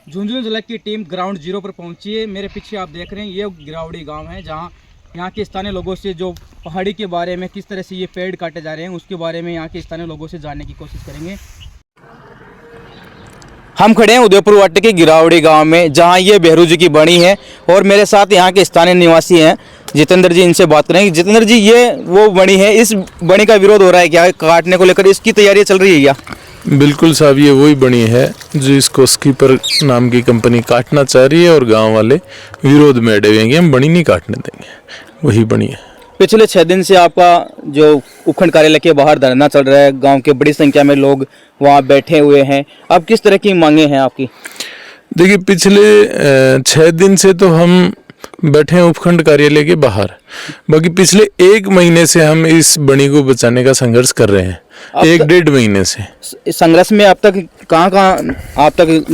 झुंझुनू जिला की team ground zero पर पहुंची है। मेरे पीछे आप देख रहे हैं ये गिरावड़ी गांव है, जहां यहाँ के स्थानीय लोगों से जो पहाड़ी के बारे में किस तरह से ये पेड़ काटे जा रहे हैं उसके बारे में यहाँ के स्थानीय लोगों से जानने की कोशिश करेंगे। हम खड़े हैं उदयपुर वाटे के गिरावड़ी गांव में, जहां ये बेहरू जी की बणी है और मेरे साथ यहाँ के स्थानीय निवासी हैं जितेंद्र जी। इनसे बात करेंगे। जितेंद्र जी, ये वो बणी है, इस बणी का विरोध हो रहा है क्या काटने को लेकर? इसकी तैयारियां चल रही है क्या? बिल्कुल साहब, ये वही बनी है जो इसको स्कीपर नाम की कंपनी काटना चाह रही है और गांव वाले विरोध में अड़े हुए हैं, हम बनी नहीं काटने देंगे। वही बनी है। पिछले 6 दिन से आपका जो उपखंड कार्यालय के बाहर धरना चल रहा है, गांव के बड़ी संख्या में लोग वहां बैठे हुए हैं। अब किस तरह की मांगे हैं आपकी? देखिए, पिछले 6 दिन से तो हम बैठे हैं उपखंड कार्यालय के बाहर, बाकी पिछले 1 महीने से हम इस बनी को बचाने का संघर्ष कर रहे हैं। 1-1.5 महीने से इस संघर्ष में अब तक कहाँ आप तक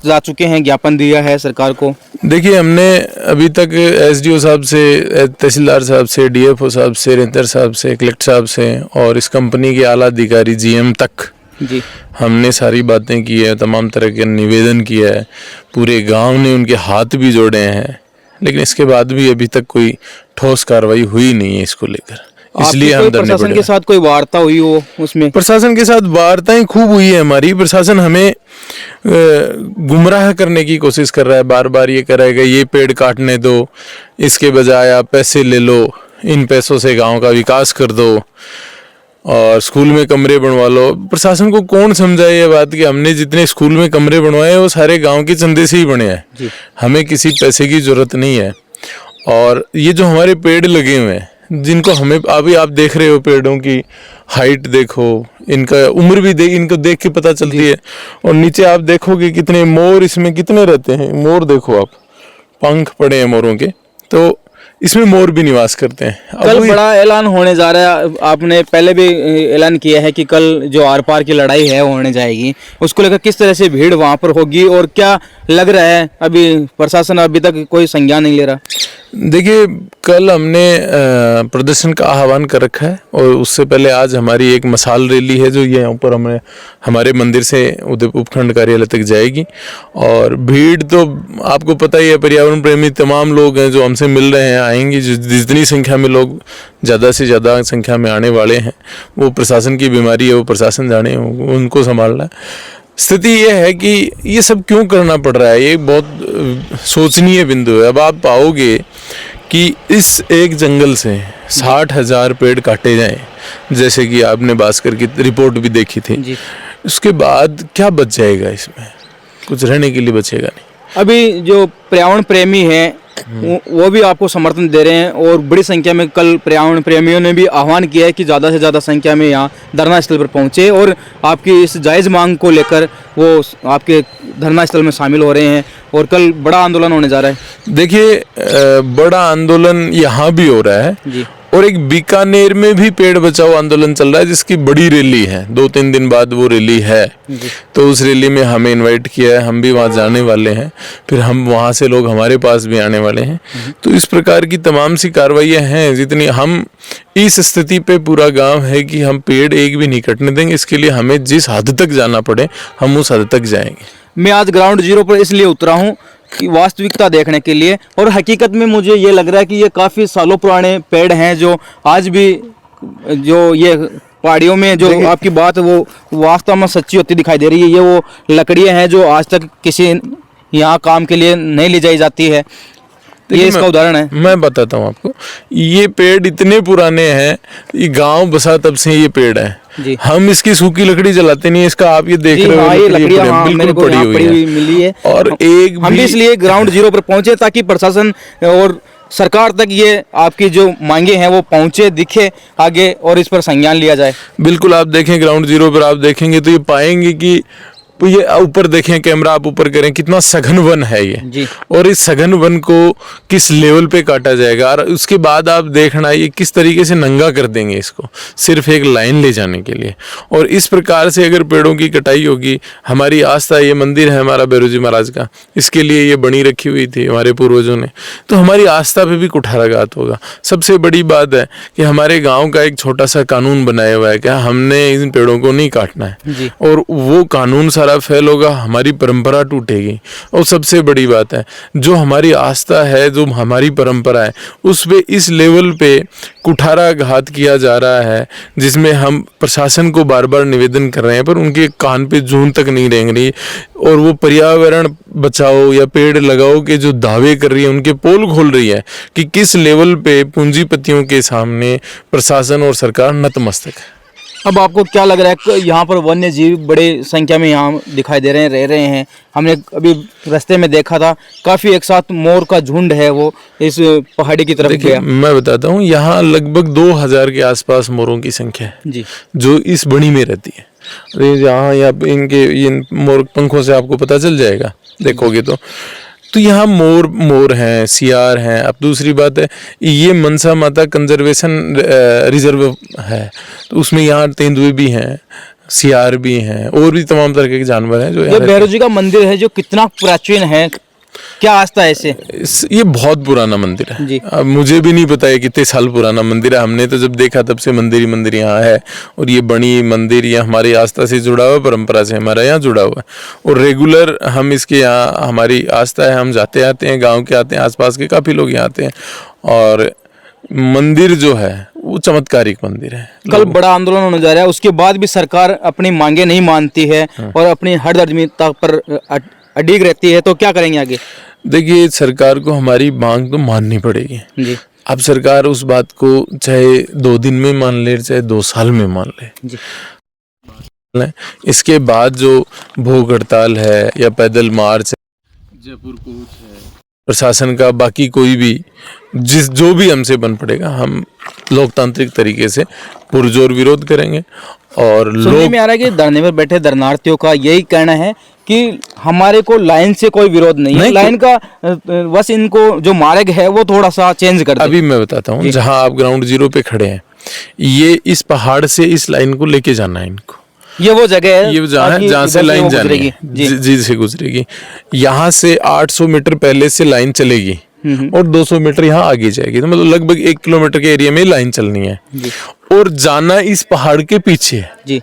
जा चुके हैं? ज्ञापन दिया है सरकार को? देखिए, हमने अभी तक एसडीओ साहब से, तहसीलदार साहब से, डीएफओ साहब से, रेंजर साहब से, कलेक्टर साहब से और इस कंपनी के आला अधिकारी जीएम तक जी हमने सारी बातें की है, तमाम तरह के निवेदन किया है। पूरे गांव ने उनके हाथ भी जोड़े हैं, लेकिन इसके बाद भी अभी तक कोई ठोस कार्रवाई हुई नहीं है इसको लेकर। इसलिए हम प्रशासन के साथ कोई वार्ता हुई हो? उसमें प्रशासन के साथ वार्ताएं खूब हुई है हमारी। प्रशासन हमें गुमराह करने की कोशिश कर रहा है, बार बार ये करेगा ये पेड़ काटने दो, इसके बजाय आप पैसे ले लो, इन पैसों से गांव का विकास कर दो और स्कूल में कमरे बनवा लो। प्रशासन को कौन समझाए ये बात कि हमने जितने स्कूल में कमरे बनवाए वो सारे गांव के चंदे से ही बने हैं, हमें किसी पैसे की जरूरत नहीं है। और ये जो हमारे पेड़ लगे हुए हैं, जिनको हमें अभी आप देख रहे हो, पेड़ों की हाइट देखो, इनका उम्र भी इनको देख के पता चलती है। और नीचे आप देखोगे कितने मोर इसमें कितने रहते हैं। मोर देखो आप, पंख पड़े हैं मोरों के, तो इसमें मोर भी निवास करते हैं। कल बड़ा ऐलान होने जा रहा है, आपने पहले भी ऐलान किया है कि कल जो आर पार की लड़ाई है होने जाएगी, उसको लेकर किस तरह से भीड़ वहां पर होगी और क्या लग रहा है? अभी प्रशासन अभी तक कोई संज्ञान नहीं ले रहा। देखिए, कल हमने प्रदर्शन का आह्वान कर रखा है और उससे पहले आज हमारी एक मसाल रैली है जो ये ऊपर हमारे मंदिर से उदयपुर उपखंड कार्यालय तक जाएगी। और भीड़ तो आपको पता ही है, पर्यावरण प्रेमी तमाम लोग हैं जो हमसे मिल रहे हैं, आएंगे। जितनी संख्या में लोग ज़्यादा से ज़्यादा संख्या में आने वाले हैं, वो प्रशासन की बीमारी है, वो प्रशासन जाने, उनको संभालना है। स्थिति ये है कि ये सब क्यों करना पड़ रहा है, ये बहुत सोचनीय बिंदु है। अब आप पाओगे कि इस एक जंगल से 60,000 पेड़ काटे जाएं, जैसे कि आपने भास्कर की रिपोर्ट भी देखी थी, उसके बाद क्या बच जाएगा? इसमें कुछ रहने के लिए बचेगा नहीं। अभी जो पर्यावरण प्रेमी हैं वो भी आपको समर्थन दे रहे हैं और बड़ी संख्या में कल पर्यावरण प्रेमियों ने भी आह्वान किया है कि ज़्यादा से ज़्यादा संख्या में यहाँ धरना स्थल पर पहुँचे और आपकी इस जायज़ मांग को लेकर वो आपके धरना स्थल में शामिल हो रहे हैं और कल बड़ा आंदोलन होने जा रहा है। देखिए, बड़ा आंदोलन यहाँ भी हो रहा है जी, और एक बीकानेर में भी पेड़ बचाओ आंदोलन चल रहा है, जिसकी बड़ी रैली है। 2-3 दिन बाद वो रैली है, तो उस रैली में हमें इनवाइट किया है, हम भी वहाँ जाने वाले हैं। फिर हम वहाँ से लोग हमारे पास भी आने वाले हैं। तो इस प्रकार की तमाम सी कार्रवाइयाँ हैं। जितनी हम इस स्थिति पे पूरा गांव है कि हम पेड़ एक भी नहीं कटने देंगे। इसके लिए हमें जिस हद तक जाना पड़े हम उस हद तक जाएंगे। मैं आज ग्राउंड जीरो पर इसलिए उतरा हूँ कि वास्तविकता देखने के लिए, और हकीकत में मुझे ये लग रहा है कि ये काफ़ी सालों पुराने पेड़ हैं जो आज भी जो ये पहाड़ियों में जो आपकी बात वो वास्तव में सच्ची होती दिखाई दे रही है। ये वो लकड़ियाँ हैं जो आज तक किसी यहाँ काम के लिए नहीं ले जाई जाती है। ये इसका उदाहरण है। मैं बताता हूँ आपको, ये पेड़ इतने पुराने हैं, ये गांव बसा तब से ये पेड़ है। हम इसकी सूखी लकड़ी जलाते नहीं, इसका आप ये देख रहे हो, ये लकड़ियाँ बिल्कुल पड़ी हुई मिली है। और एक हम भी इसलिए ग्राउंड जीरो पर पहुंचे ताकि प्रशासन और सरकार तक ये आपकी जो मांगे हैं वो पहुंचे, दिखे आगे और इस पर संज्ञान लिया जाए। बिल्कुल, आप देखें ग्राउंड जीरो पर आप देखेंगे तो ये पाएंगे कि तो ये ऊपर देखें, कैमरा आप ऊपर करें, कितना सघन वन है ये जी। और इस सघन वन को किस लेवल पे काटा जाएगा और उसके बाद आप देखना ये किस तरीके से नंगा कर देंगे इसको, सिर्फ एक लाइन ले जाने के लिए। और इस प्रकार से अगर पेड़ों की कटाई होगी, हमारी आस्था, ये मंदिर है हमारा भैरू जी महाराज का, इसके लिए ये बनी रखी हुई थी हमारे पूर्वजों ने, तो हमारी आस्था पे भी कुठाराघात होगा। सबसे बड़ी बात है कि हमारे गाँव का एक छोटा सा कानून बनाया हुआ है कि हमने इन पेड़ों को नहीं काटना है, और वो कानून सारा ज़्यादा फैलोगा हमारी परंपरा टूटेगी। और सबसे बड़ी बात है, जो हमारी आस्था है, जो हमारी परंपरा है, उस पे इस लेवल पे कुठाराघात किया जा रहा है, जिसमें हम प्रशासन को बार बार निवेदन कर रहे हैं पर उनके कान पे जून तक नहीं रेंग रही। और वो पर्यावरण बचाओ या पेड़ लगाओ के जो दावे कर रही है, उनके पोल खोल रही है कि किस लेवल पे पूंजीपतियों के सामने प्रशासन और सरकार नतमस्तक है। अब आपको क्या लग रहा है कि यहाँ पर वन्य जीव बड़े संख्या में यहाँ दिखाई दे रहे हैं, रह रहे हैं? हमने अभी रास्ते में देखा था, काफी एक साथ मोर का झुंड है वो इस पहाड़ी की तरफ गया। मैं बताता हूँ, यहाँ लगभग 2000 के आसपास मोरों की संख्या है जी, जो इस बणी में रहती है। यहाँ इनके इन मोर पंखों से आपको पता चल जाएगा, देखोगे तो यहाँ मोर हैं, सियार हैं। अब दूसरी बात है, ये मनसा माता कंजर्वेशन रिजर्व है, तो उसमें यहाँ तेंदुए भी हैं, सियार भी हैं, और भी तमाम तरह के जानवर हैं जो ये भैरव जी का मंदिर है जो कितना प्राचीन है, क्या आस्था है इसे? ये बहुत पुराना मंदिर है जी। अब मुझे भी नहीं पता है कितने साल पुराना मंदिर है। हमने तो जब देखा तब से मंदिर ही मंदिर यहाँ है। और ये बड़ी मंदिर ये हमारी आस्था से जुड़ा हुआ है, परंपरा से हमारा यहाँ जुड़ा हुआ है। और रेगुलर हम इसके यहाँ, हमारी आस्था है, हम जाते आते हैं, गाँव के आते हैं, आसपास के काफ़ी लोग यहाँ आते हैं। और मंदिर जो है वो चमत्कारिक मंदिर है। कल बड़ा आंदोलन होने जा रहा है, उसके बाद भी सरकार अपनी मांगे नहीं मानती है और अपनी हर दर्जमीता पर अडिग रहती है, तो क्या करेंगे आगे? देखिए, सरकार को हमारी मांग तो माननी पड़ेगी जी। अब सरकार उस बात को चाहे 2 दिन में मान ले, चाहे 2 साल में मान ले जी। इसके बाद जो भूख हड़ताल है या पैदल मार्च है, जयपुर कूच है, प्रशासन का बाकी कोई भी जो भी हमसे बन पड़ेगा, हम लोकतांत्रिक तरीके से पुरजोर विरोध करेंगे। और लोग में आ रहा है कि धरने पर बैठे धरनार्थियों का यही कहना है कि हमारे को लाइन से कोई विरोध नहीं है, लाइन का बस इनको जो मार्ग है वो थोड़ा सा चेंज कर दे। अभी मैं बताता हूँ, जहाँ आप ग्राउंड जीरो पे खड़े हैं, ये इस पहाड़ से इस लाइन को लेके जाना है इनको। ये वो जगह है, ये जहाँ से लाइन जानी है, जी से गुजरेगी। यहाँ से 800 मीटर पहले से लाइन चलेगी और 200 मीटर यहाँ आगे जाएगी, तो मतलब लगभग 1 किलोमीटर के एरिया में लाइन चलनी है। और जाना इस पहाड़ के पीछे है। जी।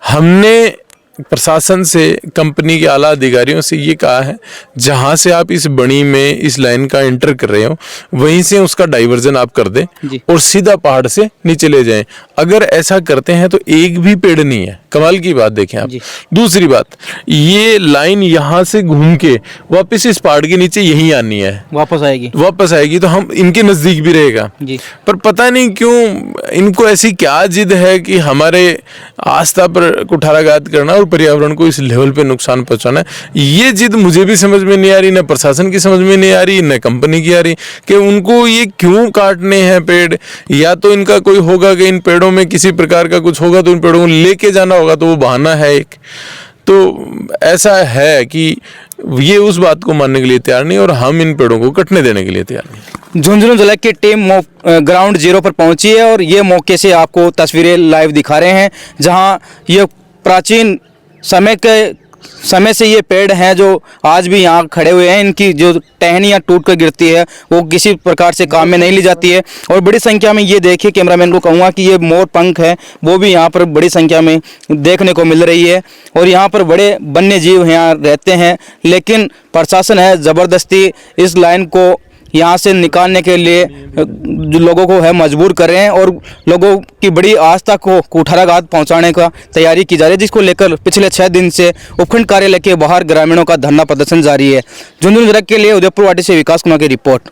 हमने प्रशासन से, कंपनी के आला अधिकारियों से ये कहा है, जहां से आप इस बणी में इस लाइन का एंटर कर रहे हो, वहीं से उसका डाइवर्जन आप कर दें और सीधा पहाड़ से नीचे ले जाएं। अगर ऐसा करते हैं तो एक भी पेड़ नहीं है। कमाल की बात देखें आप। दूसरी बात, ये लाइन यहाँ से घूम के वापस इस पहाड़ के नीचे यहीं आनी है, वापस आएगी तो हम इनके नजदीक भी रहेगा। पर पता नहीं क्यों इनको ऐसी क्या जिद है कि हमारे आस्था पर कुठाराघात करना और पर्यावरण को इस लेवल पे नुकसान पहुंचाना है। ये जिद मुझे भी समझ में नहीं आ रही, न प्रशासन की समझ में नहीं आ रही, न कंपनी की आ रही, कि उनको ये क्यों काटने हैं पेड़। या तो इनका कोई होगा कि इन पेड़ों में किसी प्रकार का कुछ होगा तो इन पेड़ों को लेके जाना होगा, तो वो बहाना है एक। तो ऐसा है कि ये उस बात को मानने के लिए तैयार नहीं और हम इन पेड़ों को कटने देने के लिए तैयार नहीं। झुंझुनू जिला की टीम ग्राउंड जीरो पर पहुंची है और ये मौके से आपको तस्वीरें लाइव दिखा रहे हैं, जहां ये प्राचीन समय से ये पेड़ हैं जो आज भी यहाँ खड़े हुए हैं। इनकी जो टहनियाँ टूट कर गिरती है वो किसी प्रकार से काम में नहीं ली जाती है। और बड़ी संख्या में ये देखिए, कैमरामैन को कहूँगा कि ये मोर पंख है वो भी यहाँ पर बड़ी संख्या में देखने को मिल रही है। और यहाँ पर बड़े वन्य जीव यहाँ रहते हैं, लेकिन प्रशासन है ज़बरदस्ती इस लाइन को यहाँ से निकालने के लिए जो लोगों को है मजबूर कर रहे हैं और लोगों की बड़ी आस्था को कुठाराघात पहुँचाने का तैयारी की जा रही है, जिसको लेकर पिछले 6 दिन से उपखंड कार्यालय के बाहर ग्रामीणों का धरना प्रदर्शन जारी है। झुंझुनू जिला के लिए उदयपुर वाटी से विकास कुमार की रिपोर्ट।